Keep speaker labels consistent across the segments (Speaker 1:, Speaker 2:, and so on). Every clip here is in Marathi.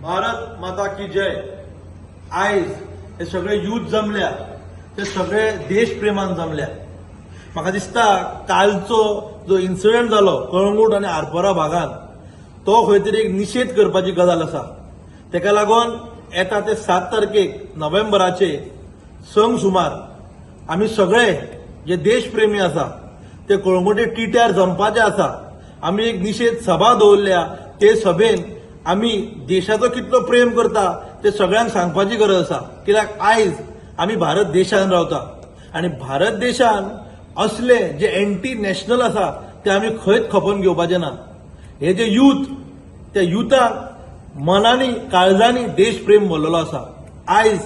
Speaker 1: भारत माता की जय। आयज हे सगळे यूथ जमल्या, ते सगळे देशप्रेमान जमल्या। म्हाका दिसता कालचो जो इन्सिडेंट जालो कळंगूट आनी आरपोरा भागात, तो खंय तरी एक निषेध करपाची गजाल आसा। तेका लागून येता ते 7 तारखेक नोव्हेंबराचे संक सुमार आमी सगळे जे देशप्रेमी आसा ते कळंगुटे टिट्यार जमपाचे आसा। आमी एक निषेध सभा दवरल्या, ते सभेन आमी देशाचो कितलो प्रेम करता ते सगळ्यांक सांगपाची गरज आसा। कित्याक आयज आमी भारत देशान रावता आनी भारत देशान असले जे एंटी नॅशनल आसा ते आमी खंयच खपोवन घेवपाचे ना। हे जे यूथ, त्या युथाक मनांनी काळजांनी देशप्रेम भरलेलो आसा। आयज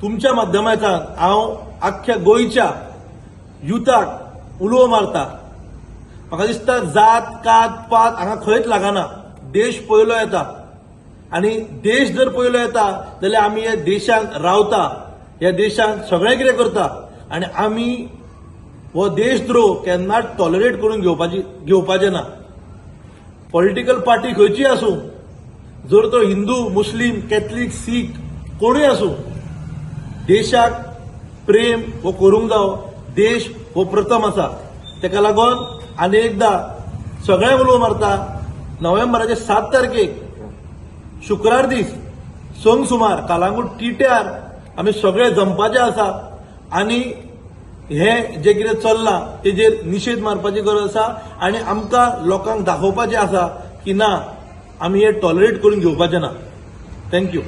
Speaker 1: तुमच्या माध्यमांतल्यान हांव आख्ख्या गोंयच्या युथाक उलो मारता। म्हाका दिसता जात कात पात हांगा खंयच लागना, देश पयलो येता आनी देश जर पयलो येता जाल्यार आमी ह्या देशांत रावता, ह्या देशांत सगळें कितें करता आनी आमी हो देशद्रोह केन्नाच टॉलरेट करून घेवपाचे ना। पॉलिटिकल पार्टी खंयची आसूं, जर तो हिंदू, मुस्लीम, कॅथलीक, सीख कोणूय आसूं, देशाक प्रेम हो करूंक जावो। देश हो प्रथम आसा। तेका लागून आनी एकदा सगळ्यांक उलो मारता, नोव्हेंबराचे 7 तारखेक शुक्रार दीस संक सुमार कळंगूट टिट्यार आमी सगळे जमपाचे आसा आनी हे जे कितें चल्लां तेजेर निषेध मारपाची गरज आसा आनी आमकां लोकांक दाखोवपाचें आसा की ना, आमी हे टॉलरेट करून घेवपाचे ना। थँक्यू।